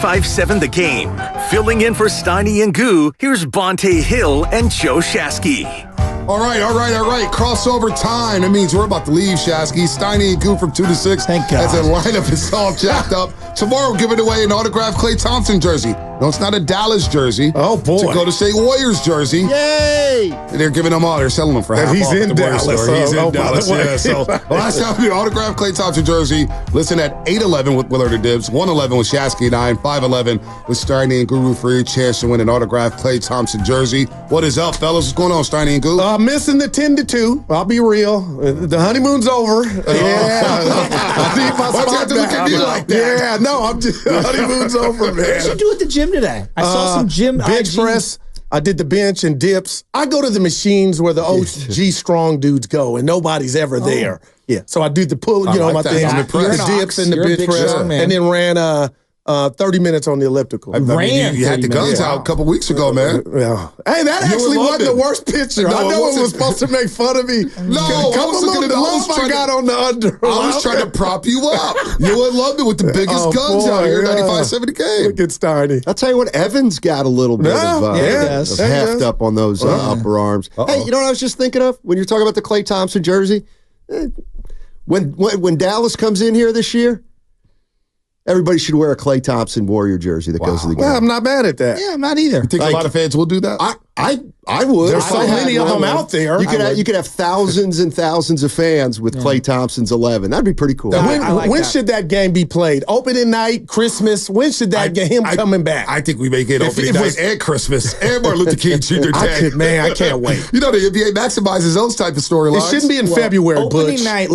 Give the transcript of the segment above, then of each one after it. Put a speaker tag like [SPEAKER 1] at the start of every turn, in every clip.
[SPEAKER 1] 95.7 The Game. Filling in for Steiny and Goo, here's Bonte Hill and Joe Shasky.
[SPEAKER 2] All right. Crossover time. That means we're about to leave, Shasky. Steiny and Goo from 2 to 6.
[SPEAKER 3] Thank God.
[SPEAKER 2] As the lineup is all jacked up. Tomorrow, we're giving away an autographed Klay Thompson jersey. No, it's not a Dallas jersey.
[SPEAKER 4] Oh, boy.
[SPEAKER 2] It's a Golden State Warriors jersey.
[SPEAKER 4] Yay!
[SPEAKER 2] They're giving them all. They're selling them for half
[SPEAKER 4] He's
[SPEAKER 2] off
[SPEAKER 4] in
[SPEAKER 2] at the Boris
[SPEAKER 4] Dallas.
[SPEAKER 2] store. He's in
[SPEAKER 4] by
[SPEAKER 2] Dallas,
[SPEAKER 4] the way.
[SPEAKER 2] yeah. So last time, the autographed Klay Thompson jersey. Listen at 8:11 with Willard and Dibbs, 1:11 with Shasky and I, and 5:11 with Steiny and Guru for your chance to win an autographed Klay Thompson jersey. What is up, fellas? What's going on, Steiny and Guru?
[SPEAKER 4] Missing the 10-2. I'll be real. The honeymoon's over. Yeah. I need my
[SPEAKER 2] Why'd you
[SPEAKER 4] spot
[SPEAKER 2] have to look at me
[SPEAKER 4] back.
[SPEAKER 2] like that?
[SPEAKER 4] Yeah, no, I'm just, the honeymoon's over, man.
[SPEAKER 3] What did you do at the gym today? I saw some gym
[SPEAKER 4] bench
[SPEAKER 3] IG.
[SPEAKER 4] press. I did the bench and dips. I go to the machines where the OG strong dudes go, and nobody's ever there. Yeah, so I do the pull,
[SPEAKER 2] I like
[SPEAKER 4] my
[SPEAKER 2] that.
[SPEAKER 4] things,
[SPEAKER 2] I'm
[SPEAKER 4] the
[SPEAKER 2] impressed.
[SPEAKER 4] dips and the
[SPEAKER 3] You're a
[SPEAKER 4] bench
[SPEAKER 3] big
[SPEAKER 4] press,
[SPEAKER 3] strong man.
[SPEAKER 4] and then ran 30 minutes on the elliptical.
[SPEAKER 2] I mean, you had the
[SPEAKER 3] 30
[SPEAKER 2] guns
[SPEAKER 3] minutes.
[SPEAKER 2] out a couple weeks ago, man.
[SPEAKER 4] Yeah. Hey, that
[SPEAKER 2] You
[SPEAKER 4] actually
[SPEAKER 2] would love
[SPEAKER 4] wasn't
[SPEAKER 2] it.
[SPEAKER 4] the worst picture.
[SPEAKER 2] No,
[SPEAKER 4] I
[SPEAKER 2] it
[SPEAKER 4] know it
[SPEAKER 2] wasn't.
[SPEAKER 4] was supposed to make fun of me.
[SPEAKER 2] No, I was looking at the
[SPEAKER 4] I got on the under.
[SPEAKER 2] I was trying to prop you up. You would love it with the biggest guns out here, 95-7 the game.
[SPEAKER 4] Look at Steiny.
[SPEAKER 5] I'll tell you what, Evans got a little bit of
[SPEAKER 4] he
[SPEAKER 3] does.
[SPEAKER 5] heft up on those upper arms. Hey, you know what I was just thinking of when you're talking about the Klay Thompson jersey? When Dallas comes in here this year, everybody should wear a Klay Thompson Warrior jersey that goes to the game.
[SPEAKER 4] Well, I'm not mad at that.
[SPEAKER 3] Yeah, I'm not either.
[SPEAKER 2] You think a lot of fans will do that?
[SPEAKER 5] I would.
[SPEAKER 4] There's so many of them out there.
[SPEAKER 5] You could have thousands and thousands of fans with Klay Thompson's 11. That'd be pretty cool.
[SPEAKER 4] When should that game be played? Opening night, Christmas? When should that get him coming back?
[SPEAKER 2] I think we make it opening night and Christmas and Martin Luther King Jr. Day.
[SPEAKER 4] I can't wait.
[SPEAKER 2] You know, the NBA maximizes those type of storylines.
[SPEAKER 4] It shouldn't be in February,
[SPEAKER 3] Opening
[SPEAKER 4] Butch.
[SPEAKER 3] night,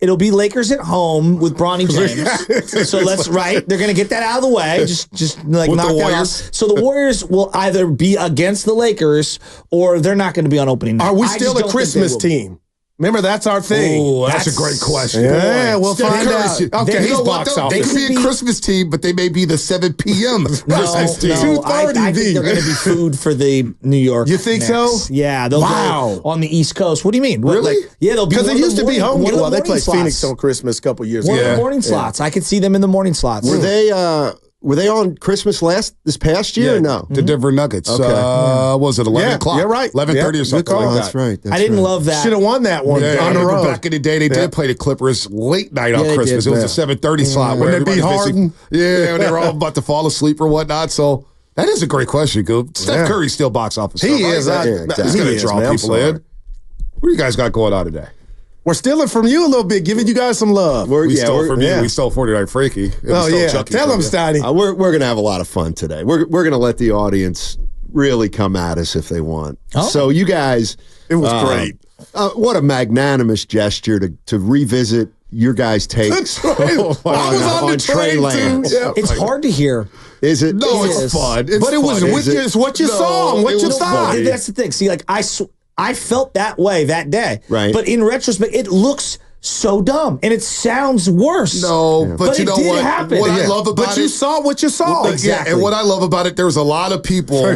[SPEAKER 3] it'll be Lakers at home with Bronny James. So they're going to get that out of the way. Just like
[SPEAKER 2] With
[SPEAKER 3] knock
[SPEAKER 2] the
[SPEAKER 3] that
[SPEAKER 2] Warriors?
[SPEAKER 3] off. So the Warriors will either be against the Lakers or they're not going to be on opening night.
[SPEAKER 4] Are we
[SPEAKER 3] I
[SPEAKER 4] still
[SPEAKER 3] just
[SPEAKER 4] a
[SPEAKER 3] don't
[SPEAKER 4] Christmas
[SPEAKER 3] think they will be.
[SPEAKER 4] team? Remember, that's our thing.
[SPEAKER 2] Oh, that's a great question.
[SPEAKER 4] Yeah, we'll
[SPEAKER 2] Steph
[SPEAKER 4] find
[SPEAKER 2] Curry
[SPEAKER 4] out.
[SPEAKER 2] should-
[SPEAKER 4] Okay,
[SPEAKER 2] you
[SPEAKER 4] he's
[SPEAKER 2] know what,
[SPEAKER 4] box
[SPEAKER 2] though? They
[SPEAKER 4] office.
[SPEAKER 2] could be a Christmas team, but they may be the 7 p.m. Christmas team.
[SPEAKER 3] No, I
[SPEAKER 4] 2:30
[SPEAKER 3] think they're going to be food for the New York.
[SPEAKER 4] You think
[SPEAKER 3] Knicks.
[SPEAKER 4] so?
[SPEAKER 3] Yeah, they'll
[SPEAKER 4] Wow.
[SPEAKER 3] go on the East Coast. What do you mean?
[SPEAKER 2] Really?
[SPEAKER 3] Yeah, they'll be
[SPEAKER 4] Because
[SPEAKER 3] one
[SPEAKER 4] it
[SPEAKER 3] of
[SPEAKER 4] used
[SPEAKER 3] the
[SPEAKER 4] to be
[SPEAKER 3] morning-
[SPEAKER 4] home.
[SPEAKER 3] one of the
[SPEAKER 4] Well, they
[SPEAKER 3] morning
[SPEAKER 4] played
[SPEAKER 3] slots.
[SPEAKER 4] Phoenix on Christmas a couple years
[SPEAKER 3] One
[SPEAKER 4] ago.
[SPEAKER 3] of the morning slots. I could see them in the morning slots.
[SPEAKER 5] Were they on Christmas this past year or no?
[SPEAKER 2] The Denver Nuggets.
[SPEAKER 5] Okay.
[SPEAKER 2] Was it 11
[SPEAKER 4] Yeah,
[SPEAKER 2] o'clock?
[SPEAKER 4] you're right.
[SPEAKER 2] 11:30
[SPEAKER 4] Yeah,
[SPEAKER 2] or
[SPEAKER 4] good
[SPEAKER 2] something
[SPEAKER 4] call.
[SPEAKER 2] like that.
[SPEAKER 5] That's right.
[SPEAKER 3] I didn't love that.
[SPEAKER 4] Should have won that one
[SPEAKER 2] Yeah,
[SPEAKER 4] on the road.
[SPEAKER 2] back in the day, they did play the Clippers late night on
[SPEAKER 5] they
[SPEAKER 2] Christmas.
[SPEAKER 5] did,
[SPEAKER 2] It was
[SPEAKER 5] yeah.
[SPEAKER 2] a 7:30 slot where
[SPEAKER 4] When they beat
[SPEAKER 2] everybody's
[SPEAKER 4] Harden.
[SPEAKER 2] and they were all about to fall asleep or whatnot. So that is a great question, Goop. Steph Curry's still box office.
[SPEAKER 4] He
[SPEAKER 2] stuff,
[SPEAKER 4] is.
[SPEAKER 2] right?
[SPEAKER 5] exactly.
[SPEAKER 2] He's going
[SPEAKER 4] He
[SPEAKER 2] to
[SPEAKER 4] is,
[SPEAKER 2] draw
[SPEAKER 4] man. I'm
[SPEAKER 2] people
[SPEAKER 4] sorry.
[SPEAKER 2] in. What do you guys got going on today?
[SPEAKER 4] We're stealing from you a little bit, giving you guys some love.
[SPEAKER 2] We stole from you.
[SPEAKER 4] yeah.
[SPEAKER 2] We stole 49 Freaky. And we
[SPEAKER 4] Oh,
[SPEAKER 2] stole
[SPEAKER 4] yeah.
[SPEAKER 2] Chucky
[SPEAKER 4] Tell
[SPEAKER 2] from
[SPEAKER 4] him,
[SPEAKER 2] you.
[SPEAKER 4] Steiny.
[SPEAKER 5] We're going to have a lot of fun today. We're going to let the audience really come at us if they want.
[SPEAKER 3] Oh.
[SPEAKER 5] So you guys,
[SPEAKER 4] It was great.
[SPEAKER 5] what a magnanimous gesture to revisit your guys' takes.
[SPEAKER 4] I was on the
[SPEAKER 5] Trey
[SPEAKER 4] train,
[SPEAKER 5] Lance.
[SPEAKER 4] too. Yeah.
[SPEAKER 3] It's hard to hear.
[SPEAKER 5] Is it?
[SPEAKER 2] No,
[SPEAKER 3] It
[SPEAKER 2] it's
[SPEAKER 3] is.
[SPEAKER 2] fun. It's
[SPEAKER 4] But it was
[SPEAKER 2] fun.
[SPEAKER 4] it's what you
[SPEAKER 2] No,
[SPEAKER 4] saw and what
[SPEAKER 2] it
[SPEAKER 4] you
[SPEAKER 2] was
[SPEAKER 4] thought.
[SPEAKER 2] funny.
[SPEAKER 3] That's the thing. See, like I felt that way that day.
[SPEAKER 5] Right.
[SPEAKER 3] But in retrospect, it looks so dumb and it sounds worse.
[SPEAKER 2] No, but you
[SPEAKER 3] it
[SPEAKER 2] know
[SPEAKER 3] did
[SPEAKER 2] what?
[SPEAKER 3] happen.
[SPEAKER 2] What I
[SPEAKER 3] Yeah.
[SPEAKER 2] love about
[SPEAKER 4] But
[SPEAKER 2] it.
[SPEAKER 4] you saw what you saw.
[SPEAKER 2] Yeah, and what I love about it, there was a lot of people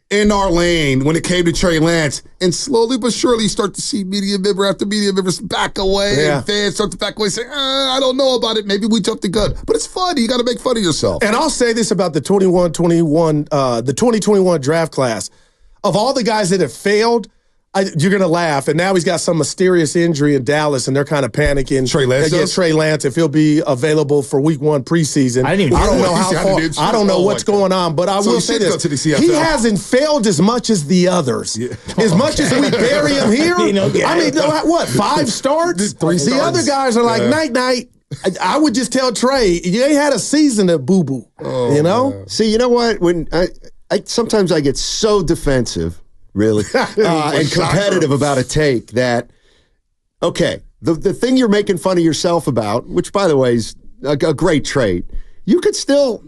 [SPEAKER 2] in our lane when it came to Trey Lance, and slowly but surely you start to see media member after media members back away,
[SPEAKER 4] Yeah.
[SPEAKER 2] and fans start to back away, saying, I don't know about it. Maybe we jumped the gun. But it's fun. You got to make fun of yourself.
[SPEAKER 4] And I'll say this about the 2021 draft class. Of all the guys that have failed, you're going to laugh. And now he's got some mysterious injury in Dallas, and they're kind of panicking.
[SPEAKER 2] Trey Lance
[SPEAKER 4] against
[SPEAKER 2] does?
[SPEAKER 4] Trey Lance if he'll be available for Week 1 preseason.
[SPEAKER 3] I didn't even
[SPEAKER 4] I don't
[SPEAKER 3] hear
[SPEAKER 4] know
[SPEAKER 2] that.
[SPEAKER 4] how
[SPEAKER 2] He's got
[SPEAKER 4] far.
[SPEAKER 2] an injury?
[SPEAKER 4] I don't know
[SPEAKER 2] Oh,
[SPEAKER 4] what's
[SPEAKER 2] my God.
[SPEAKER 4] going on, but I
[SPEAKER 2] So
[SPEAKER 4] will
[SPEAKER 2] he
[SPEAKER 4] say
[SPEAKER 2] should go
[SPEAKER 4] this:
[SPEAKER 2] to the CFL.
[SPEAKER 4] he hasn't failed as much as the others. As much as we bury him here,
[SPEAKER 3] You know,
[SPEAKER 4] I mean, what 5 starts?
[SPEAKER 2] Three
[SPEAKER 4] The
[SPEAKER 2] starts.
[SPEAKER 4] other guys are like night night. I would just tell Trey, you ain't had a season of boo boo. You know.
[SPEAKER 5] See, you know what? When I sometimes I get so defensive, really, and competitive about a take that, okay, the thing you're making fun of yourself about, which by the way is a great trait, you could still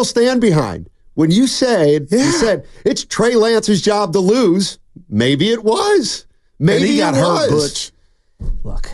[SPEAKER 5] stand behind. When you said it's Trey Lance's job to lose, maybe it was. Maybe
[SPEAKER 4] And he got
[SPEAKER 5] it
[SPEAKER 4] hurt,
[SPEAKER 5] was.
[SPEAKER 4] Butch.
[SPEAKER 3] Look,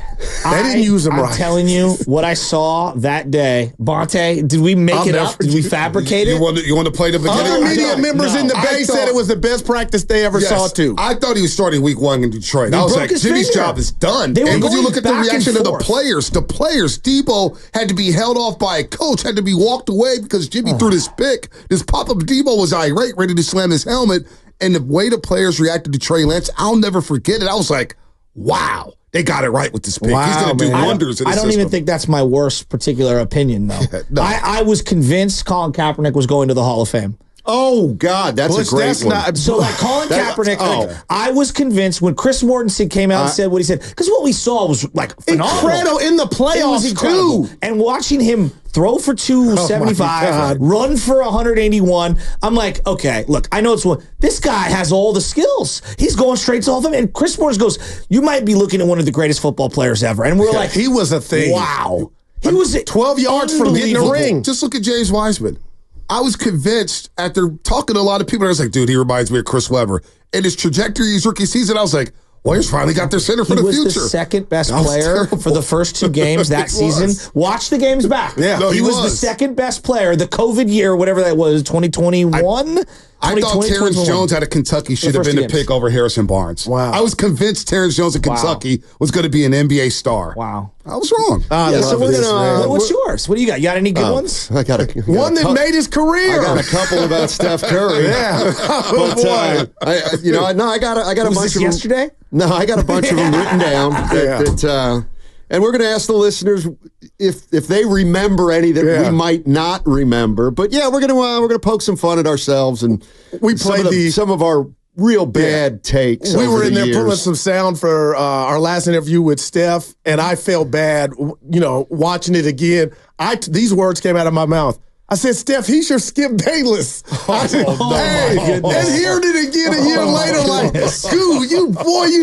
[SPEAKER 4] They didn't use him right.
[SPEAKER 3] I'm telling you, what I saw that day, Bonte, did we make it up? Did we fabricate it?
[SPEAKER 2] You want to play the beginning?
[SPEAKER 4] Other media members in the
[SPEAKER 2] I
[SPEAKER 4] Bay
[SPEAKER 2] thought-
[SPEAKER 4] said it was the best practice they ever saw, too.
[SPEAKER 2] I thought he was starting week 1 in Detroit. I was
[SPEAKER 3] broke
[SPEAKER 2] like,
[SPEAKER 3] his
[SPEAKER 2] Jimmy's
[SPEAKER 3] finger.
[SPEAKER 2] job is done.
[SPEAKER 3] They were
[SPEAKER 2] And when you
[SPEAKER 3] going
[SPEAKER 2] look at the
[SPEAKER 3] back and
[SPEAKER 2] reaction of the
[SPEAKER 3] forth.
[SPEAKER 2] players, Diaw had to be held off by a coach, had to be walked away because Jimmy threw this pick. This pop-up Diaw was irate, ready to slam his helmet. And the way the players reacted to Trey Lance, I'll never forget it. I was like, wow. They got it right with this pick.
[SPEAKER 4] Wow,
[SPEAKER 2] He's going to do
[SPEAKER 4] man.
[SPEAKER 2] wonders in the
[SPEAKER 3] I don't
[SPEAKER 2] system.
[SPEAKER 3] even think that's my worst particular opinion, though.
[SPEAKER 2] No.
[SPEAKER 3] I was convinced Colin Kaepernick was going to the Hall of Fame.
[SPEAKER 5] Oh, God, that's a great one.
[SPEAKER 3] So, like, Colin Kaepernick,
[SPEAKER 5] oh.
[SPEAKER 3] I was convinced when Chris Mortensen came out and said what he said, because what we saw was, like, phenomenal.
[SPEAKER 4] Incredible in the
[SPEAKER 3] It was
[SPEAKER 4] playoffs,
[SPEAKER 3] incredible.
[SPEAKER 4] too.
[SPEAKER 3] And watching him throw for 275,
[SPEAKER 4] God.
[SPEAKER 3] run for 181, I'm like, okay, look, I know it's one. This guy has all the skills. He's going straight to all of them. And Chris Mortensen goes, you might be looking at one of the greatest football players ever. And we're like,
[SPEAKER 4] He was a thing.
[SPEAKER 3] wow. He was
[SPEAKER 4] 12 yards from getting a
[SPEAKER 3] unbelievable.
[SPEAKER 4] ring.
[SPEAKER 2] Just look at James Wiseman. I was convinced after talking to a lot of people, I was like, dude, he reminds me of Chris Webber. And his trajectory, his rookie season, I was like, Warriors finally got their center for
[SPEAKER 3] He
[SPEAKER 2] the
[SPEAKER 3] was
[SPEAKER 2] future.
[SPEAKER 3] the second best
[SPEAKER 2] That was
[SPEAKER 3] player
[SPEAKER 2] terrible.
[SPEAKER 3] for the first 2 games that
[SPEAKER 2] He
[SPEAKER 3] season.
[SPEAKER 2] was.
[SPEAKER 3] Watch the games back.
[SPEAKER 4] Yeah.
[SPEAKER 2] No,
[SPEAKER 3] he
[SPEAKER 2] he
[SPEAKER 3] was the
[SPEAKER 2] was.
[SPEAKER 3] second best player. The COVID year, whatever that was, 2021.
[SPEAKER 2] I thought Terrence Jones out of Kentucky should have
[SPEAKER 3] first
[SPEAKER 2] been the
[SPEAKER 3] 2 games.
[SPEAKER 2] pick over Harrison Barnes.
[SPEAKER 4] Wow.
[SPEAKER 2] I was convinced Terrence Jones of Kentucky was going to be an NBA star.
[SPEAKER 3] Wow.
[SPEAKER 2] I was wrong.
[SPEAKER 5] Yeah, so we're gonna.
[SPEAKER 3] What's yours? What do you got? You got any good ones?
[SPEAKER 5] I got
[SPEAKER 4] One that made his career.
[SPEAKER 5] I got a couple about Steph Curry.
[SPEAKER 4] Yeah.
[SPEAKER 5] But I got a
[SPEAKER 3] Was
[SPEAKER 5] bunch
[SPEAKER 3] this
[SPEAKER 5] of them.
[SPEAKER 3] yesterday?
[SPEAKER 5] No, I got a bunch of them written down. And we're going to ask the listeners if they remember any that we might not remember. But yeah, we're gonna poke some fun at ourselves and
[SPEAKER 4] We played
[SPEAKER 5] some of our real bad takes.
[SPEAKER 4] We
[SPEAKER 5] over
[SPEAKER 4] were in
[SPEAKER 5] the
[SPEAKER 4] there
[SPEAKER 5] years.
[SPEAKER 4] pulling some sound for our last interview with Steph, and I felt bad, watching it again. These words came out of my mouth. I said, Steph, he's your Skip Bayless. I said,
[SPEAKER 3] my goodness.
[SPEAKER 4] and hearing it again a year later, like, Scoo, you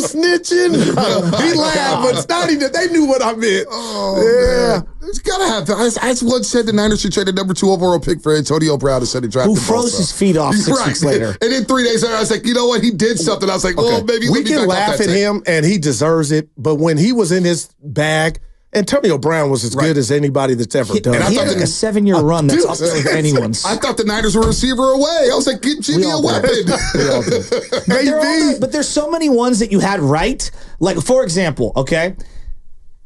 [SPEAKER 4] snitching. He laughed, but it's not even, they knew what I meant.
[SPEAKER 2] Man. It's got to have. I once said the Niners should trade the number 2 overall pick for Antonio Brown instead of drafting
[SPEAKER 3] Who froze his feet off 6 weeks later.
[SPEAKER 2] And then 3 days later, I was like, you know what? He did something. I was like, well, maybe
[SPEAKER 4] We
[SPEAKER 2] let me
[SPEAKER 4] can
[SPEAKER 2] back off
[SPEAKER 4] laugh
[SPEAKER 2] that
[SPEAKER 4] at
[SPEAKER 2] take.
[SPEAKER 4] him, and he deserves it, but when he was in his bag, Antonio Brown was as good as anybody that's ever done.
[SPEAKER 2] And I
[SPEAKER 3] He
[SPEAKER 2] thought
[SPEAKER 3] had like
[SPEAKER 2] that-
[SPEAKER 3] a 7-year run that's up
[SPEAKER 2] Dude,
[SPEAKER 3] to anyone's.
[SPEAKER 2] I thought the Niners were a receiver away. I was like, get Jimmy a weapon.
[SPEAKER 3] But there's so many ones that you had right. Like, for example, okay,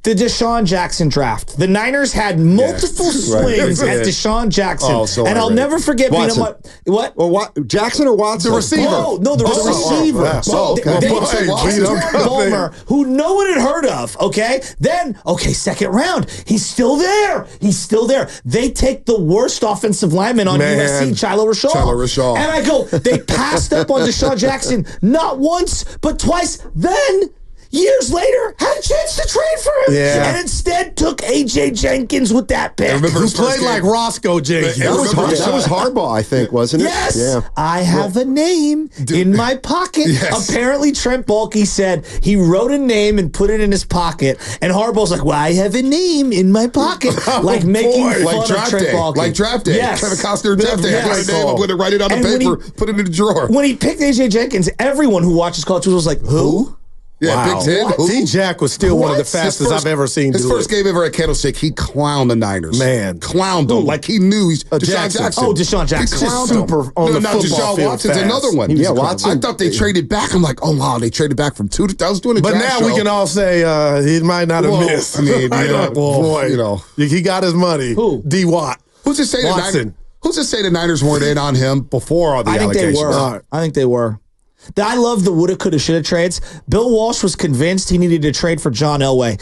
[SPEAKER 3] the Deshaun Jackson draft. The Niners had multiple swings at Deshaun Jackson.
[SPEAKER 2] Oh, so
[SPEAKER 3] and I'll
[SPEAKER 2] irate.
[SPEAKER 3] never forget being
[SPEAKER 5] Watson.
[SPEAKER 3] what?
[SPEAKER 5] Or what? Jackson or Watson?
[SPEAKER 4] The receiver.
[SPEAKER 3] Oh, no, the receiver.
[SPEAKER 4] yeah.
[SPEAKER 3] So
[SPEAKER 2] okay.
[SPEAKER 3] they
[SPEAKER 2] Boy,
[SPEAKER 3] took
[SPEAKER 2] Watson.
[SPEAKER 3] Jordan Bulmer, who no one had heard of, okay? Then, second round. He's still there. They take the worst offensive lineman on
[SPEAKER 4] Man.
[SPEAKER 3] USC, Chilo Rashad.
[SPEAKER 2] Chilo Rashad.
[SPEAKER 3] And I go, they passed up on Deshaun Jackson not once, but twice. Then, years later, had a chance to trade for him.
[SPEAKER 4] Yeah.
[SPEAKER 3] And instead took A.J. Jenkins with that pick.
[SPEAKER 2] remember
[SPEAKER 4] Who
[SPEAKER 2] his first
[SPEAKER 4] played like
[SPEAKER 2] game.
[SPEAKER 4] Roscoe Jenkins.
[SPEAKER 2] That was hard.
[SPEAKER 5] That was Harbaugh, I think, wasn't it?
[SPEAKER 3] Yes,
[SPEAKER 5] Yeah.
[SPEAKER 3] I have a name in my pocket.
[SPEAKER 2] Yes.
[SPEAKER 3] Apparently, Trent Baalke said he wrote a name and put it in his pocket. And Harbaugh's like, well, I have a name in my pocket. Like making
[SPEAKER 4] boy.
[SPEAKER 3] fun
[SPEAKER 2] Like
[SPEAKER 3] of
[SPEAKER 2] draft
[SPEAKER 3] Trent
[SPEAKER 2] day.
[SPEAKER 3] Baalke.
[SPEAKER 2] Like draft day.
[SPEAKER 3] Yes.
[SPEAKER 2] Kevin Costner draft day. I
[SPEAKER 3] Yes.
[SPEAKER 2] put a name, I'm going to write it on the
[SPEAKER 3] And when
[SPEAKER 2] paper, put it in the drawer.
[SPEAKER 3] When he picked A.J. Jenkins, everyone who watches college football was like, who?
[SPEAKER 2] Yeah,
[SPEAKER 4] Wow.
[SPEAKER 2] Big Ten. Who?
[SPEAKER 4] T-Jack was still one of the
[SPEAKER 3] What?
[SPEAKER 4] fastest I've ever seen
[SPEAKER 2] His
[SPEAKER 4] do
[SPEAKER 2] first
[SPEAKER 4] it.
[SPEAKER 2] game ever at Candlestick, he clowned the Niners.
[SPEAKER 4] Man.
[SPEAKER 2] Clowned them. Like he knew he's Deshaun
[SPEAKER 4] Jackson.
[SPEAKER 2] Jackson.
[SPEAKER 3] Oh, Deshaun Jackson.
[SPEAKER 2] He clowned
[SPEAKER 4] Super
[SPEAKER 2] him.
[SPEAKER 4] on the
[SPEAKER 2] not
[SPEAKER 4] football
[SPEAKER 2] Deshaun
[SPEAKER 4] field
[SPEAKER 2] Watson's
[SPEAKER 4] fast.
[SPEAKER 2] another one.
[SPEAKER 5] He was Yeah, incredible. Watson.
[SPEAKER 2] I thought they traded back. I'm like, oh, wow, they traded back from 2 to... I was doing a
[SPEAKER 4] But
[SPEAKER 2] draft
[SPEAKER 4] now we
[SPEAKER 2] show.
[SPEAKER 4] can all say he might not have
[SPEAKER 2] Well,
[SPEAKER 4] missed.
[SPEAKER 2] I mean,
[SPEAKER 4] I
[SPEAKER 2] yeah,
[SPEAKER 4] know,
[SPEAKER 2] well,
[SPEAKER 4] boy,
[SPEAKER 2] you know.
[SPEAKER 4] He got his money.
[SPEAKER 3] Who?
[SPEAKER 4] D. Watt.
[SPEAKER 2] Who's to say the
[SPEAKER 4] Watson.
[SPEAKER 2] Niners... Who's to say the Niners weren't in on him before all the
[SPEAKER 3] I think
[SPEAKER 2] allegations?
[SPEAKER 3] they were.
[SPEAKER 4] All right.
[SPEAKER 3] I think they were. I love the woulda, coulda, shoulda trades. Bill Walsh was convinced he needed to trade for John Elway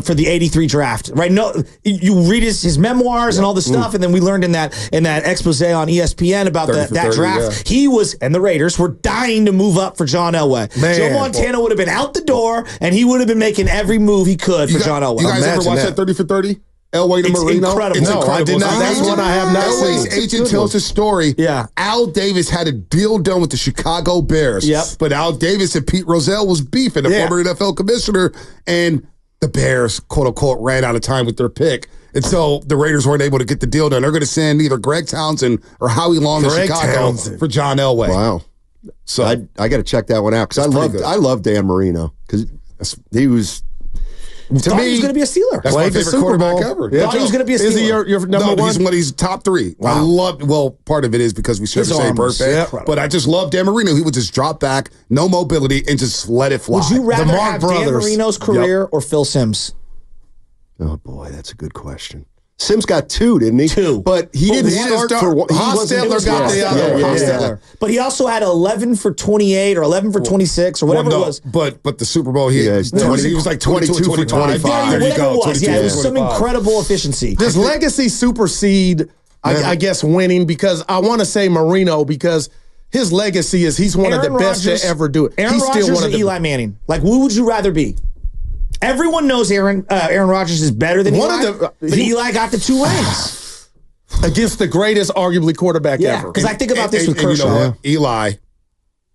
[SPEAKER 3] for the '83 draft. Right? No, you read his memoirs and all this stuff, and then we learned in that expose on ESPN about
[SPEAKER 2] 30 for
[SPEAKER 3] that
[SPEAKER 2] 30,
[SPEAKER 3] draft.
[SPEAKER 2] yeah.
[SPEAKER 3] He was, and the Raiders were dying to move up for John Elway.
[SPEAKER 4] Man.
[SPEAKER 3] Joe Montana would have been out the door, and he would have been making every move he could for John Elway.
[SPEAKER 2] You guys ever
[SPEAKER 4] Imagine
[SPEAKER 2] watch
[SPEAKER 4] that.
[SPEAKER 2] that 30 for 30? Elway to
[SPEAKER 3] It's
[SPEAKER 2] Marino?
[SPEAKER 3] incredible.
[SPEAKER 2] It's
[SPEAKER 3] No,
[SPEAKER 2] incredible.
[SPEAKER 4] I did not. That's one I have not
[SPEAKER 2] Elway's
[SPEAKER 4] seen.
[SPEAKER 2] agent tells his story.
[SPEAKER 3] Yeah.
[SPEAKER 2] Al Davis had a deal done with the Chicago Bears.
[SPEAKER 3] Yep.
[SPEAKER 2] But Al Davis and Pete Rozelle was beefing, the
[SPEAKER 4] Yeah.
[SPEAKER 2] former NFL commissioner, and the Bears, quote unquote, ran out of time with their pick. And so the Raiders weren't able to get the deal done. They're going to send either Greg Townsend or Howie Long to
[SPEAKER 4] Greg
[SPEAKER 2] Chicago
[SPEAKER 4] Townsend.
[SPEAKER 2] for John Elway.
[SPEAKER 5] Wow.
[SPEAKER 2] So
[SPEAKER 5] I got to check that one out because
[SPEAKER 2] That's pretty good.
[SPEAKER 5] I love Dan Marino because he was
[SPEAKER 3] To me, he's going to be a Steeler.
[SPEAKER 2] That's my
[SPEAKER 4] Played the
[SPEAKER 2] favorite
[SPEAKER 4] Super
[SPEAKER 2] quarterback
[SPEAKER 4] Bowl.
[SPEAKER 2] ever.
[SPEAKER 4] Yeah.
[SPEAKER 3] Thought he was going to be a Steeler.
[SPEAKER 4] Is he your number one?
[SPEAKER 2] He's top 3.
[SPEAKER 4] Wow.
[SPEAKER 2] I love. Well, part of it is because we share the
[SPEAKER 3] His
[SPEAKER 2] same
[SPEAKER 3] arm was
[SPEAKER 2] birthday.
[SPEAKER 3] incredible.
[SPEAKER 2] But I just love Dan Marino. He would just drop back, no mobility, and just let it fly.
[SPEAKER 3] Would you rather
[SPEAKER 4] Mark
[SPEAKER 3] have
[SPEAKER 4] brothers.
[SPEAKER 3] Dan Marino's career or Phil Sims?
[SPEAKER 5] Oh boy, that's a good question. Sims got 2, didn't he?
[SPEAKER 3] 2.
[SPEAKER 5] But he didn't start for one.
[SPEAKER 4] Hostetler got the other.
[SPEAKER 3] Hostetler. But he also had 11 for 28 or 11 for 26 or whatever it was.
[SPEAKER 2] But the Super Bowl, he
[SPEAKER 5] Yeah,
[SPEAKER 2] he was like 22 for 25.
[SPEAKER 3] Yeah,
[SPEAKER 2] There you
[SPEAKER 3] whatever
[SPEAKER 2] go.
[SPEAKER 3] it was.
[SPEAKER 2] 22
[SPEAKER 3] Yeah, it
[SPEAKER 2] for
[SPEAKER 3] was some
[SPEAKER 2] 25.
[SPEAKER 3] incredible efficiency.
[SPEAKER 4] Does legacy supersede, I guess, winning? Because I want to say Marino because his legacy is he's one of the best to ever do it.
[SPEAKER 3] Aaron
[SPEAKER 4] He's
[SPEAKER 3] Rodgers
[SPEAKER 4] still one of
[SPEAKER 3] and
[SPEAKER 4] the
[SPEAKER 3] Eli Manning. Like, who would you rather be? Everyone knows Aaron Rodgers is better than
[SPEAKER 4] One
[SPEAKER 3] Eli,
[SPEAKER 4] of the-
[SPEAKER 3] but Eli got the 2 rings.
[SPEAKER 4] against the greatest, arguably, quarterback
[SPEAKER 3] Yeah,
[SPEAKER 4] ever.
[SPEAKER 3] because I think about this with
[SPEAKER 2] And
[SPEAKER 3] Kershaw.
[SPEAKER 2] you know what? Eli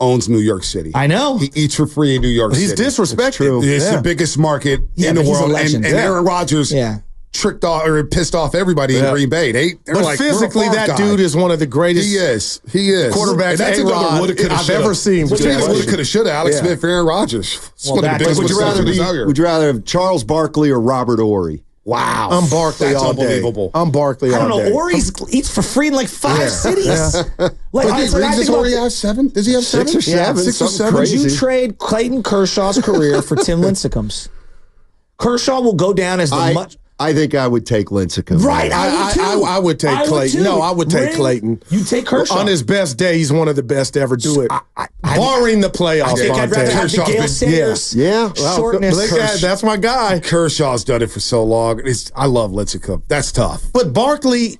[SPEAKER 2] owns New York City.
[SPEAKER 3] I know.
[SPEAKER 2] He eats for free in New York
[SPEAKER 4] He's
[SPEAKER 2] City.
[SPEAKER 4] disrespected.
[SPEAKER 2] It's
[SPEAKER 4] Yeah.
[SPEAKER 2] the biggest market
[SPEAKER 3] Yeah,
[SPEAKER 2] in the
[SPEAKER 3] but he's a
[SPEAKER 2] world.
[SPEAKER 3] legend.
[SPEAKER 2] And
[SPEAKER 3] Yeah.
[SPEAKER 2] Aaron Rodgers
[SPEAKER 3] Yeah.
[SPEAKER 2] tricked off or pissed off everybody in
[SPEAKER 4] Yeah.
[SPEAKER 2] Green Bay. They're
[SPEAKER 4] But
[SPEAKER 2] like,
[SPEAKER 4] physically,
[SPEAKER 2] we're a farm
[SPEAKER 4] that
[SPEAKER 2] guy.
[SPEAKER 4] dude is one of the greatest
[SPEAKER 2] He is.
[SPEAKER 4] quarterbacks
[SPEAKER 2] And that's another
[SPEAKER 4] A-Rod
[SPEAKER 2] woulda, coulda,
[SPEAKER 4] I've
[SPEAKER 2] shoulda.
[SPEAKER 4] ever seen.
[SPEAKER 2] Speaking of
[SPEAKER 4] Yeah.
[SPEAKER 2] woulda, coulda, shoulda, Alex
[SPEAKER 4] Yeah.
[SPEAKER 2] Smith, Aaron Rodgers. It's
[SPEAKER 3] Well,
[SPEAKER 2] one of the
[SPEAKER 3] that-
[SPEAKER 2] biggest
[SPEAKER 5] Would you rather
[SPEAKER 2] receptions out here.
[SPEAKER 5] Would you rather have Charles Barkley or Robert Ory?
[SPEAKER 2] Wow.
[SPEAKER 4] I'm Barkley
[SPEAKER 2] That's
[SPEAKER 4] all day.
[SPEAKER 2] unbelievable.
[SPEAKER 4] I'm Barkley
[SPEAKER 3] I
[SPEAKER 4] all
[SPEAKER 3] don't know.
[SPEAKER 4] day.
[SPEAKER 3] Ori eats for free in like 5 cities. Like,
[SPEAKER 2] But
[SPEAKER 3] it's like, I
[SPEAKER 2] does
[SPEAKER 3] think about
[SPEAKER 2] Ory have 7? Does he have 7?
[SPEAKER 5] 6 or 7?
[SPEAKER 2] 6 or
[SPEAKER 5] something
[SPEAKER 2] 7.
[SPEAKER 3] Would you
[SPEAKER 5] crazy.
[SPEAKER 3] trade Clayton Kershaw's career for Tim Lincecum's? Kershaw will go down as the much.
[SPEAKER 5] I think I would take Lincecum.
[SPEAKER 3] Right, I would too.
[SPEAKER 4] I would take Clayton.
[SPEAKER 3] too.
[SPEAKER 4] No, I would take
[SPEAKER 3] Ring,
[SPEAKER 4] Clayton.
[SPEAKER 3] You take Kershaw.
[SPEAKER 4] On his best day, he's one of the best to ever do it. Barring the playoffs,
[SPEAKER 3] I think I'd rather have the
[SPEAKER 2] Kershaw's
[SPEAKER 3] Gale
[SPEAKER 2] been-
[SPEAKER 3] Sayers
[SPEAKER 5] Yeah.
[SPEAKER 4] Well,
[SPEAKER 3] shortness.
[SPEAKER 4] look at- that's my guy.
[SPEAKER 2] Kershaw's done it for so long. I love Lincecum. That's tough.
[SPEAKER 4] But Barkley,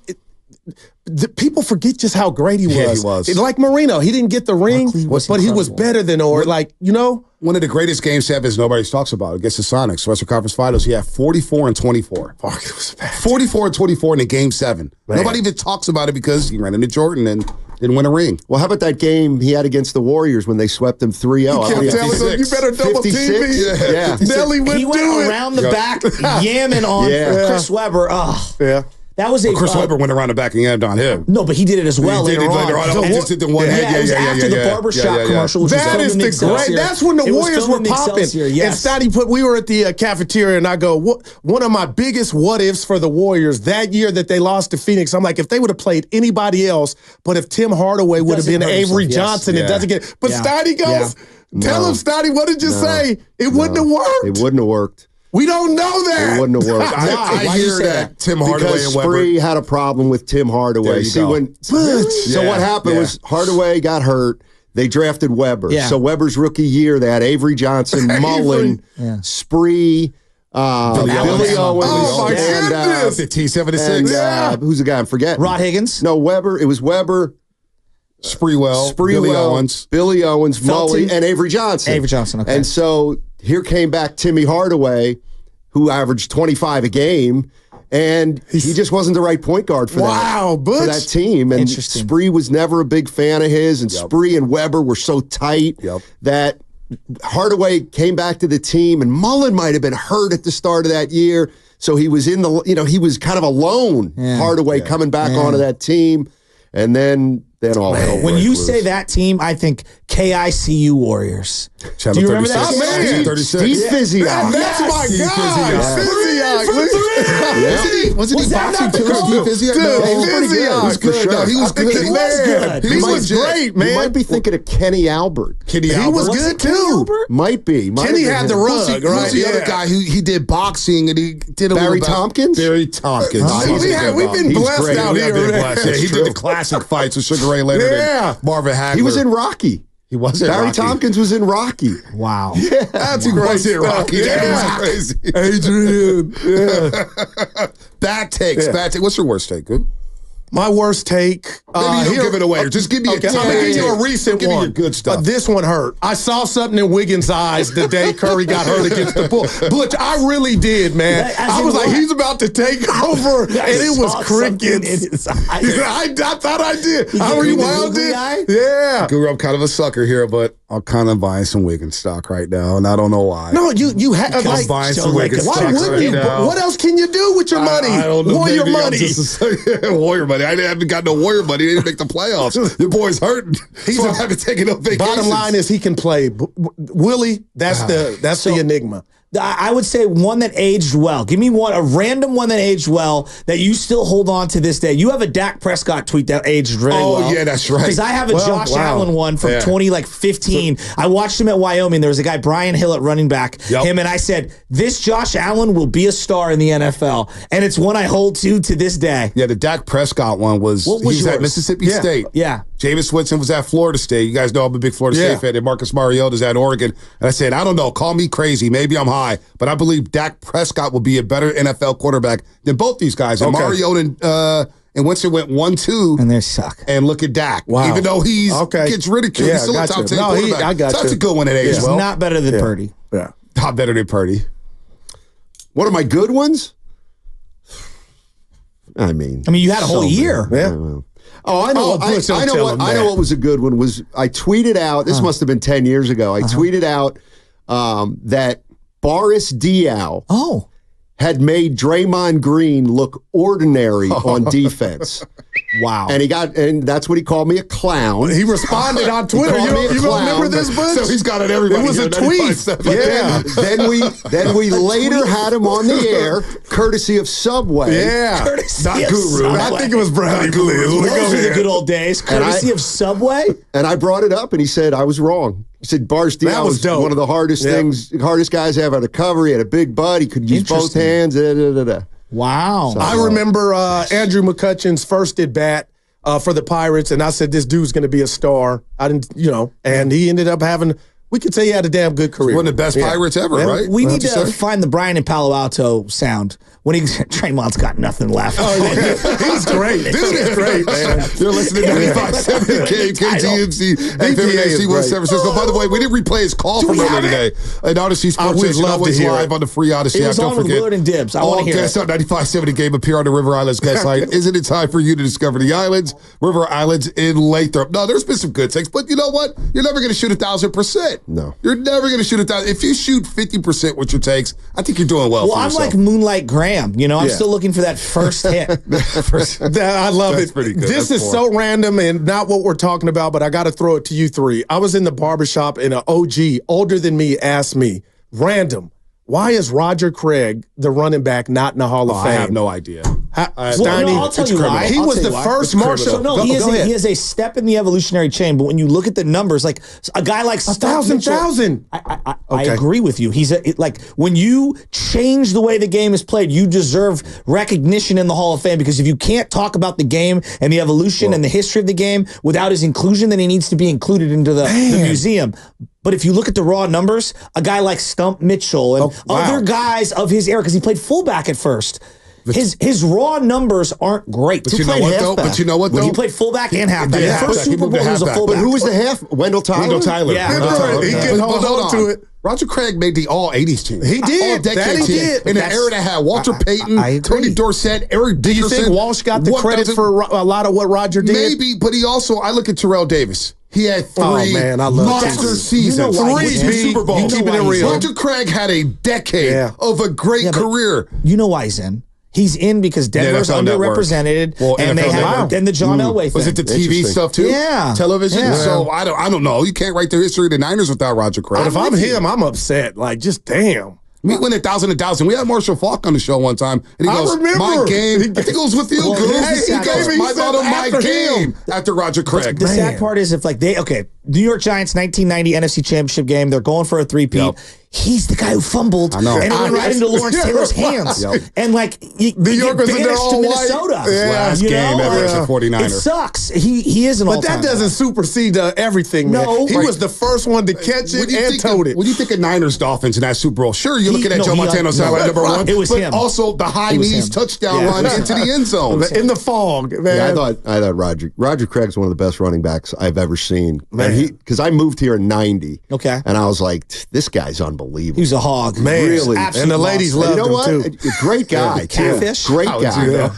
[SPEAKER 4] people forget just how great he was.
[SPEAKER 2] Yeah, he was.
[SPEAKER 4] Like Marino, he didn't get the ring,
[SPEAKER 3] was
[SPEAKER 4] but he was
[SPEAKER 3] incredible.
[SPEAKER 4] better than Ory. Like, you know,
[SPEAKER 2] One of the greatest game sevens nobody talks about against the Sonics, Western Conference Finals. He had 44 and 24.
[SPEAKER 4] Barkley was bad.
[SPEAKER 2] 44 and 24 in a game 7.
[SPEAKER 4] Man.
[SPEAKER 2] Nobody even talks about it because he ran into Jordan and didn't win a ring.
[SPEAKER 5] Well, how about that game he had against the Warriors when they swept them 3-0?
[SPEAKER 4] Kept telling him, you
[SPEAKER 2] 56.
[SPEAKER 4] better double team
[SPEAKER 5] 56?
[SPEAKER 4] me.
[SPEAKER 5] Yeah.
[SPEAKER 4] Nelly would
[SPEAKER 3] he
[SPEAKER 4] do
[SPEAKER 3] went
[SPEAKER 4] it.
[SPEAKER 3] around the back, yamming on
[SPEAKER 5] Yeah.
[SPEAKER 3] Chris Webber. Oh,
[SPEAKER 4] Yeah.
[SPEAKER 3] that was a
[SPEAKER 2] Chris Webber went around the back and yammed on him.
[SPEAKER 3] No, but he did it as well
[SPEAKER 2] He did
[SPEAKER 3] later
[SPEAKER 2] it
[SPEAKER 3] on.
[SPEAKER 2] later on.
[SPEAKER 3] So
[SPEAKER 2] He just did the one
[SPEAKER 3] yeah,
[SPEAKER 2] hand.
[SPEAKER 3] it was after the barbershop commercial, which was
[SPEAKER 4] That
[SPEAKER 3] filmed
[SPEAKER 4] is
[SPEAKER 3] in
[SPEAKER 4] the
[SPEAKER 3] Excelsior.
[SPEAKER 4] great. That's when the
[SPEAKER 3] It was
[SPEAKER 4] Warriors
[SPEAKER 3] filmed
[SPEAKER 4] were
[SPEAKER 3] in
[SPEAKER 4] popping.
[SPEAKER 3] Excelsior, yes.
[SPEAKER 4] And Stotty we were at the cafeteria, and I go, one of my biggest what ifs for the Warriors that year that they lost to Phoenix. I'm like, if they would have played anybody else, but if Tim Hardaway would have
[SPEAKER 3] Doesn't
[SPEAKER 4] been
[SPEAKER 3] hurt
[SPEAKER 4] Avery
[SPEAKER 3] himself, yes.
[SPEAKER 4] Johnson, it
[SPEAKER 2] Yeah.
[SPEAKER 4] doesn't get. But
[SPEAKER 3] Yeah.
[SPEAKER 4] Stotty goes, tell
[SPEAKER 5] No.
[SPEAKER 4] him, Stotty, what did you say? It wouldn't have worked.
[SPEAKER 5] It wouldn't have worked.
[SPEAKER 4] We don't know that.
[SPEAKER 5] It wouldn't have worked.
[SPEAKER 2] I
[SPEAKER 3] Why you
[SPEAKER 2] hear
[SPEAKER 3] say
[SPEAKER 2] that Tim Hardaway
[SPEAKER 5] Because
[SPEAKER 2] and Webber.
[SPEAKER 5] Spree had a problem with Tim
[SPEAKER 2] There
[SPEAKER 5] Hardaway.
[SPEAKER 2] you
[SPEAKER 5] See,
[SPEAKER 2] go.
[SPEAKER 5] so
[SPEAKER 2] Yeah,
[SPEAKER 5] what happened
[SPEAKER 2] yeah.
[SPEAKER 5] was Hardaway got hurt. They drafted Webber.
[SPEAKER 3] Yeah.
[SPEAKER 5] So Webber's rookie year, they had Avery Johnson, Mullen,
[SPEAKER 3] Yeah.
[SPEAKER 5] Spree, Billy Owens,
[SPEAKER 4] Oh, my
[SPEAKER 5] and,
[SPEAKER 4] goodness.
[SPEAKER 2] 1576.
[SPEAKER 5] and who's the guy I'm forgetting?
[SPEAKER 3] Rod Higgins.
[SPEAKER 5] No, Webber. It was Webber,
[SPEAKER 2] Spreewell, Billy Owens.
[SPEAKER 5] Billy Owens,
[SPEAKER 3] Felton.
[SPEAKER 5] Mully, and Avery Johnson.
[SPEAKER 3] Avery Johnson, okay.
[SPEAKER 5] And so here came back Timmy Hardaway, who averaged 25 a game, and he just wasn't the right point guard for
[SPEAKER 4] Wow,
[SPEAKER 5] for
[SPEAKER 4] Butch.
[SPEAKER 5] that team. And
[SPEAKER 3] Interesting.
[SPEAKER 5] Spree was never a big fan of his, and Spree and Webber were so tight
[SPEAKER 2] Yep.
[SPEAKER 5] that Hardaway came back to the team, and Mullen might have been hurt at the start of that year. So he was in the, he was kind of alone, Hardaway coming back onto that team. And then all hell
[SPEAKER 3] When
[SPEAKER 5] broke
[SPEAKER 3] you
[SPEAKER 5] loose.
[SPEAKER 3] say that team, I think KICU Warriors. Do you remember that?
[SPEAKER 4] Oh, man.
[SPEAKER 2] 36.
[SPEAKER 5] Steve Fizziak.
[SPEAKER 4] That's my
[SPEAKER 2] Steve
[SPEAKER 4] guy.
[SPEAKER 2] Fizziak.
[SPEAKER 4] Fizziak.
[SPEAKER 2] Wasn't he
[SPEAKER 3] Was that
[SPEAKER 2] boxing
[SPEAKER 3] not the
[SPEAKER 2] too?
[SPEAKER 3] call?
[SPEAKER 2] Steve Fizziak?
[SPEAKER 4] Dude,
[SPEAKER 2] No, he was pretty good.
[SPEAKER 4] Fizziak.
[SPEAKER 2] He was good.
[SPEAKER 5] For
[SPEAKER 2] No,
[SPEAKER 5] sure.
[SPEAKER 2] he was good.
[SPEAKER 4] He was good. He was
[SPEAKER 2] legit.
[SPEAKER 4] great,
[SPEAKER 5] You
[SPEAKER 4] man.
[SPEAKER 5] might be thinking of Kenny Albert.
[SPEAKER 2] Kenny
[SPEAKER 4] He
[SPEAKER 2] Albert.
[SPEAKER 4] was
[SPEAKER 3] Was
[SPEAKER 4] good
[SPEAKER 3] it Kenny
[SPEAKER 4] too.
[SPEAKER 3] Albert?
[SPEAKER 5] Might be. Might
[SPEAKER 4] Kenny
[SPEAKER 5] have
[SPEAKER 4] had
[SPEAKER 5] been
[SPEAKER 4] the
[SPEAKER 5] him.
[SPEAKER 4] rug,
[SPEAKER 2] Who's
[SPEAKER 4] right?
[SPEAKER 2] the other guy who he did boxing and he did a
[SPEAKER 5] Barry
[SPEAKER 2] little
[SPEAKER 5] Tompkins?
[SPEAKER 2] Barry Tompkins.
[SPEAKER 4] See, we've been
[SPEAKER 5] He's
[SPEAKER 4] blessed
[SPEAKER 5] great.
[SPEAKER 4] out
[SPEAKER 2] Yeah,
[SPEAKER 4] here.
[SPEAKER 2] been
[SPEAKER 4] man.
[SPEAKER 2] blessed. Yeah, he did the classic fights with Sugar Ray Leonard
[SPEAKER 4] Yeah.
[SPEAKER 2] and Marvin Hagler.
[SPEAKER 5] He was in Rocky.
[SPEAKER 2] He was in
[SPEAKER 5] Barry
[SPEAKER 2] Rocky.
[SPEAKER 5] Tompkins was in Rocky.
[SPEAKER 3] Wow.
[SPEAKER 4] That's
[SPEAKER 2] He
[SPEAKER 4] great
[SPEAKER 2] was in
[SPEAKER 4] stuff.
[SPEAKER 2] Rocky.
[SPEAKER 4] Yeah.
[SPEAKER 2] That was crazy.
[SPEAKER 4] Adrian. Yeah.
[SPEAKER 2] Bad takes.
[SPEAKER 4] Yeah.
[SPEAKER 2] Bad take. What's your worst take? Good.
[SPEAKER 4] My worst take.
[SPEAKER 2] Maybe you don't give it away. Just give me a
[SPEAKER 4] Okay, I'm gonna give you a recent
[SPEAKER 2] Give me
[SPEAKER 4] one.
[SPEAKER 2] your good stuff.
[SPEAKER 4] This one hurt. I saw something in Wiggins' eyes the day Curry got hurt against the Bulls. Butch, I really did, man.
[SPEAKER 3] As
[SPEAKER 4] I
[SPEAKER 3] in
[SPEAKER 4] was like,
[SPEAKER 3] what?
[SPEAKER 4] he's about to take over, and it was
[SPEAKER 3] saw something
[SPEAKER 4] crickets.
[SPEAKER 3] in his eyes.
[SPEAKER 4] I thought I did.
[SPEAKER 3] You
[SPEAKER 4] I
[SPEAKER 3] get
[SPEAKER 4] rewound
[SPEAKER 3] googly
[SPEAKER 4] it.
[SPEAKER 3] eye?
[SPEAKER 4] Yeah.
[SPEAKER 2] Guru, I'm kind of a sucker here, but I'm kind of buying some Wiggins stock right now, and I don't know why.
[SPEAKER 4] No, you have
[SPEAKER 2] I'm
[SPEAKER 4] like.
[SPEAKER 2] buying
[SPEAKER 3] Joe
[SPEAKER 2] some Wiggins
[SPEAKER 3] Lakers
[SPEAKER 4] Why
[SPEAKER 2] stocks
[SPEAKER 4] wouldn't
[SPEAKER 2] right
[SPEAKER 4] you?
[SPEAKER 2] now.
[SPEAKER 4] What else can you do with your money?
[SPEAKER 2] I don't know.
[SPEAKER 4] Warrior
[SPEAKER 2] Maybe I'm
[SPEAKER 4] money.
[SPEAKER 2] just Warrior money. I haven't got no Warrior money. They didn't make the playoffs. Your boy's hurting. So I haven't taken no vacations.
[SPEAKER 4] Bottom line is he can play. Willie, that's the enigma.
[SPEAKER 3] I would say one that aged well. Give me a random one that aged well that you still hold on to this day. You have a Dak Prescott tweet that aged really well.
[SPEAKER 2] Oh, yeah, that's right.
[SPEAKER 3] Because I have a Josh Allen one from 2015. I watched him at Wyoming. There was a guy, Brian Hill, at running back. Him, and I said, this Josh Allen will be a star in the NFL. And it's one I hold to this day.
[SPEAKER 2] Yeah, the Dak Prescott one was,
[SPEAKER 3] What was
[SPEAKER 2] he was at
[SPEAKER 3] yours?
[SPEAKER 2] Mississippi State.
[SPEAKER 3] Yeah.
[SPEAKER 2] Jameis Winston was at Florida State. You guys know I'm a big Florida State fan. And Marcus Mariota's at Oregon. And I said, I don't know, call me crazy. Maybe I'm high. But I believe Dak Prescott will be a better NFL quarterback than both these guys. And Mariota and Winston went 1-2.
[SPEAKER 3] And they suck.
[SPEAKER 2] And look at Dak.
[SPEAKER 4] Wow.
[SPEAKER 2] Even though he gets ridiculed, he's still a top 10 quarterback.
[SPEAKER 4] I got
[SPEAKER 2] so that's a good one at age.
[SPEAKER 3] He's not better than Purdy.
[SPEAKER 4] Yeah.
[SPEAKER 2] Not better than Purdy.
[SPEAKER 5] What are my good ones? I mean,
[SPEAKER 3] you had a whole year.
[SPEAKER 4] Yeah.
[SPEAKER 5] Oh, I know. I know what was a good one was I tweeted out. This must have been 10 years ago. I tweeted out that Boris Diaw had made Draymond Green look ordinary on defense.
[SPEAKER 3] Wow.
[SPEAKER 5] And that's what he called me, a clown.
[SPEAKER 4] He responded on Twitter. You don't remember this, Butch?
[SPEAKER 2] So he's got it everybody.
[SPEAKER 4] It was a tweet.
[SPEAKER 5] Yeah. Then we later had him on the air, courtesy of Subway.
[SPEAKER 4] Yeah.
[SPEAKER 3] Courtesy
[SPEAKER 2] Not
[SPEAKER 3] of
[SPEAKER 2] Guru.
[SPEAKER 3] Subway.
[SPEAKER 4] I think it was Brownie
[SPEAKER 2] Guru.
[SPEAKER 4] Blizz.
[SPEAKER 3] Those were the good old days. Courtesy of Subway.
[SPEAKER 5] And I brought it up, and he said I was wrong. He said Boris
[SPEAKER 4] That
[SPEAKER 5] Diaw
[SPEAKER 4] was
[SPEAKER 5] was
[SPEAKER 4] dope.
[SPEAKER 5] one of the hardest guys ever to cover. He had a big butt. He could use both hands.
[SPEAKER 3] Wow.
[SPEAKER 4] I remember Andrew McCutchen's first at bat for the Pirates, and I said, this dude's going to be a star. I didn't, and he ended up having, we could say he had a damn good career.
[SPEAKER 2] One of the best Pirates ever, right?
[SPEAKER 3] We need to find the Brian in Palo Alto sound. When Draymond's got nothing left.
[SPEAKER 4] He's great. Dude is great, man.
[SPEAKER 2] You're listening to 95.7 KTMC and
[SPEAKER 4] is
[SPEAKER 2] West San Francisco. By the way, we didn't replay his call from earlier today. And Odyssey Sports
[SPEAKER 4] would
[SPEAKER 2] Station
[SPEAKER 4] love to
[SPEAKER 2] always
[SPEAKER 4] hear
[SPEAKER 2] live
[SPEAKER 4] it.
[SPEAKER 2] on the free Odyssey
[SPEAKER 3] It
[SPEAKER 2] app.
[SPEAKER 3] was
[SPEAKER 2] Don't
[SPEAKER 3] on with
[SPEAKER 2] forget.
[SPEAKER 3] Willard and Dibs. I want to hear
[SPEAKER 2] guests
[SPEAKER 3] it.
[SPEAKER 2] on 95.7 game appear on the River Islands guest line. Isn't it time for you to discover the islands? River Islands in Lathrop. No, there's been some good takes, but you know what? You're never going to shoot 1,000%.
[SPEAKER 5] No.
[SPEAKER 2] You're never going to shoot 1,000. If you shoot 50% with your takes, I think you're doing well
[SPEAKER 3] Well,
[SPEAKER 2] for
[SPEAKER 3] I'm
[SPEAKER 2] yourself.
[SPEAKER 3] like Moonlight Graham. I'm still looking for that first hit.
[SPEAKER 4] I love
[SPEAKER 2] That's
[SPEAKER 4] it.
[SPEAKER 2] pretty good.
[SPEAKER 4] This
[SPEAKER 2] That's
[SPEAKER 4] is so random and not what we're talking about, but I got to throw it to you three. I was in the barbershop and an OG older than me asked me, random, why is Roger Craig, the running back, not in the Hall of Fame?
[SPEAKER 2] I have no idea.
[SPEAKER 3] I'll tell you why.
[SPEAKER 4] He was the first Marshall.
[SPEAKER 3] So no, he is a step in the evolutionary chain. But when you look at the numbers, like a guy like Steph
[SPEAKER 4] thousand.
[SPEAKER 3] I agree with you. He's like when you change the way the game is played, you deserve recognition in the Hall of Fame because if you can't talk about the game and the evolution and the history of the game without his inclusion, then he needs to be included into the museum. But if you look at the raw numbers, a guy like Stump Mitchell and other guys of his era, because he played fullback at first. His raw numbers aren't great.
[SPEAKER 2] But you know what, though? But you know what, though?
[SPEAKER 3] When he played fullback and halfback.
[SPEAKER 2] Yeah,
[SPEAKER 3] The first
[SPEAKER 2] he
[SPEAKER 3] Super
[SPEAKER 2] moved to
[SPEAKER 3] Bowl, he was a
[SPEAKER 2] halfback.
[SPEAKER 3] fullback.
[SPEAKER 5] But who was the half? Wendell Tyler?
[SPEAKER 2] Wendell Tyler.
[SPEAKER 3] Yeah.
[SPEAKER 2] Wendell Tyler.
[SPEAKER 4] He can hold on to it.
[SPEAKER 2] Roger Craig made the all-'80s team.
[SPEAKER 4] He did.
[SPEAKER 2] All-decade
[SPEAKER 4] That he
[SPEAKER 2] team.
[SPEAKER 4] did.
[SPEAKER 2] In an era that had Walter Payton,
[SPEAKER 3] I agree.
[SPEAKER 2] Tony Dorsett, Eric
[SPEAKER 4] Do you
[SPEAKER 2] Dickerson.
[SPEAKER 4] think Walsh got the credit for a lot of what Roger did?
[SPEAKER 2] Maybe, but he also, I look at Terrell Davis. He had three
[SPEAKER 4] I love
[SPEAKER 2] monster
[SPEAKER 4] that.
[SPEAKER 2] seasons.
[SPEAKER 3] You know why
[SPEAKER 2] Three
[SPEAKER 3] he's in.
[SPEAKER 2] Super Bowls.
[SPEAKER 3] You know
[SPEAKER 4] Keeping
[SPEAKER 3] why
[SPEAKER 4] it
[SPEAKER 3] he's
[SPEAKER 4] real.
[SPEAKER 3] in.
[SPEAKER 2] Roger Craig had a decade of a great career.
[SPEAKER 3] You know why he's in. He's in because Denver's
[SPEAKER 2] NFL Network.
[SPEAKER 3] underrepresented,
[SPEAKER 2] Well,
[SPEAKER 3] and they
[SPEAKER 2] NFL
[SPEAKER 3] have
[SPEAKER 2] Network.
[SPEAKER 3] and the John Elway thing.
[SPEAKER 2] Was it the TV
[SPEAKER 5] Interesting.
[SPEAKER 2] stuff too?
[SPEAKER 3] Yeah.
[SPEAKER 2] Television?
[SPEAKER 3] Yeah.
[SPEAKER 2] So I don't know. You can't write the history of the Niners without Roger Craig.
[SPEAKER 4] But if I'm him, I'm upset. Like, just damn.
[SPEAKER 2] We went 1,000. We had Marshall Falk on the show one time, and he
[SPEAKER 4] I
[SPEAKER 2] goes,
[SPEAKER 4] remember.
[SPEAKER 2] "My game." I think it was with you,
[SPEAKER 3] Well,
[SPEAKER 2] Goose.
[SPEAKER 3] here's the
[SPEAKER 2] He
[SPEAKER 3] sad
[SPEAKER 2] goes,
[SPEAKER 3] part.
[SPEAKER 2] "My bottom, my
[SPEAKER 4] After
[SPEAKER 2] game."
[SPEAKER 4] him.
[SPEAKER 2] After Roger Craig.
[SPEAKER 3] The sad part is if like New York Giants 1990 NFC Championship game, they're going for a three-peat.
[SPEAKER 2] Yep.
[SPEAKER 3] He's the guy who fumbled,
[SPEAKER 2] I know.
[SPEAKER 3] and it went right into Lawrence Taylor's hands.
[SPEAKER 2] Yep.
[SPEAKER 3] And like,
[SPEAKER 4] New York was in there
[SPEAKER 3] banished
[SPEAKER 4] all
[SPEAKER 3] to
[SPEAKER 4] white.
[SPEAKER 3] Minnesota.
[SPEAKER 4] Yeah.
[SPEAKER 2] Last
[SPEAKER 3] You
[SPEAKER 2] game
[SPEAKER 3] know,
[SPEAKER 2] ever
[SPEAKER 3] like,
[SPEAKER 2] as a 49er.
[SPEAKER 3] It sucks. He is an
[SPEAKER 4] But
[SPEAKER 3] all-time
[SPEAKER 4] that doesn't supersede everything, man.
[SPEAKER 3] No.
[SPEAKER 4] He
[SPEAKER 3] Right.
[SPEAKER 4] was the first one to catch it and tote it.
[SPEAKER 2] When you think of Niners Dolphins in that Super Bowl, sure, you're looking at Joe Montana sideline number one.
[SPEAKER 3] It was
[SPEAKER 2] but
[SPEAKER 3] him.
[SPEAKER 2] also the high
[SPEAKER 3] It was
[SPEAKER 2] knees
[SPEAKER 3] him.
[SPEAKER 2] touchdown run into the end zone.
[SPEAKER 4] In the fog, man.
[SPEAKER 5] Yeah, I thought Roger Craig's one of the best running backs I've ever seen.
[SPEAKER 4] Man.
[SPEAKER 5] Because I moved here in '90.
[SPEAKER 3] Okay.
[SPEAKER 5] And I was like, this guy's unbelievable.
[SPEAKER 3] He was a hog.
[SPEAKER 4] Man,
[SPEAKER 5] Really.
[SPEAKER 4] and the ladies
[SPEAKER 3] monster.
[SPEAKER 4] loved
[SPEAKER 5] You know
[SPEAKER 4] him,
[SPEAKER 5] what?
[SPEAKER 4] too.
[SPEAKER 5] A great guy. too.
[SPEAKER 3] Catfish?
[SPEAKER 5] Great
[SPEAKER 2] How would
[SPEAKER 5] guy.
[SPEAKER 2] you know?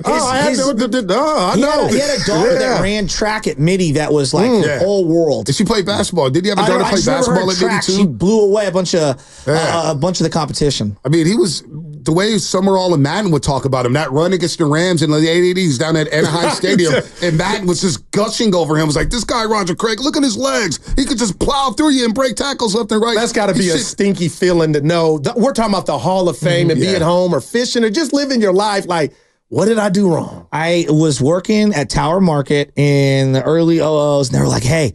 [SPEAKER 4] I know.
[SPEAKER 3] He had a daughter that ran track at Midi that was like all world.
[SPEAKER 2] Did she play basketball? Did he have a daughter play
[SPEAKER 3] just remember her
[SPEAKER 2] basketball at Midi
[SPEAKER 3] track.
[SPEAKER 2] too?
[SPEAKER 3] She blew away a bunch of the competition.
[SPEAKER 2] I mean, he was the way Summerall and Madden would talk about him, that run against the Rams in the 80s down at Anaheim Stadium, and Madden was just gushing over him. Was like, this guy, Roger Craig, look at his legs. He could just plow through you and break tackles left and right.
[SPEAKER 4] That's got to be a stinky feeling to know. We're talking about the Hall of Fame and being home or fishing or just living your life like, what did I do wrong?
[SPEAKER 3] I was working at Tower Market in the early 00s, and they were like, hey,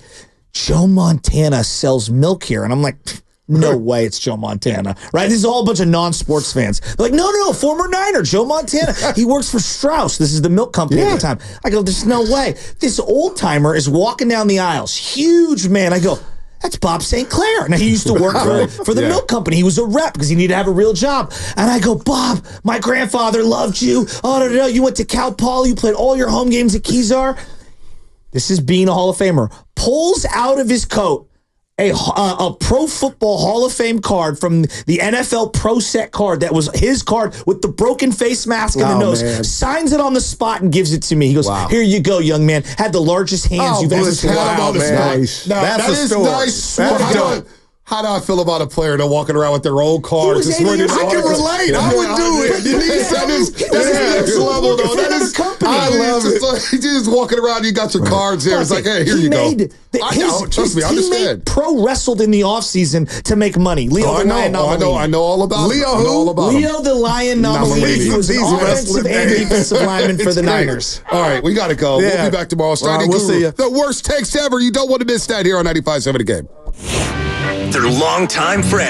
[SPEAKER 3] Joe Montana sells milk here. And I'm like, no way it's Joe Montana, right? This is all a bunch of non-sports fans. They're like, no, former Niner, Joe Montana. He works for Strauss. This is the milk company at the time. I go, there's no way. This old-timer is walking down the aisles. Huge man. I go, that's Bob St. Clair. Now, he used to work for the milk company. He was a rep because he needed to have a real job. And I go, Bob, my grandfather loved you. Oh, no, you went to Cal Poly. You played all your home games at Kezar. This is being a Hall of Famer. Pulls out of his coat a Pro Football Hall of Fame card from the NFL Pro Set card that was his card with the broken face mask and the nose. Man. Signs it on the spot and gives it to me. He goes, here you go, young man. Had the largest hands you've ever seen.
[SPEAKER 2] Wow,
[SPEAKER 5] nice.
[SPEAKER 2] Now,
[SPEAKER 4] that's
[SPEAKER 2] that is nice. How do I feel about a player that walking around with their old cards?
[SPEAKER 3] I can
[SPEAKER 2] relate. I would do it. That is next level, though. That is company. I love it. He's just walking around. You got your cards there. It's like, hey, here you go. Trust me, I understand.
[SPEAKER 3] Pro wrestled in the offseason to make money. Leo the Lion Nominee.
[SPEAKER 2] I know all about
[SPEAKER 4] Leo who?
[SPEAKER 3] Leo the Lion Nominee. He was an offensive and defensive lineman for the Niners.
[SPEAKER 2] All right, we got to go. We'll be back tomorrow.
[SPEAKER 4] We'll see you.
[SPEAKER 2] The worst takes ever. You don't want to miss that here on 95.7 The Game.
[SPEAKER 1] Their longtime friend.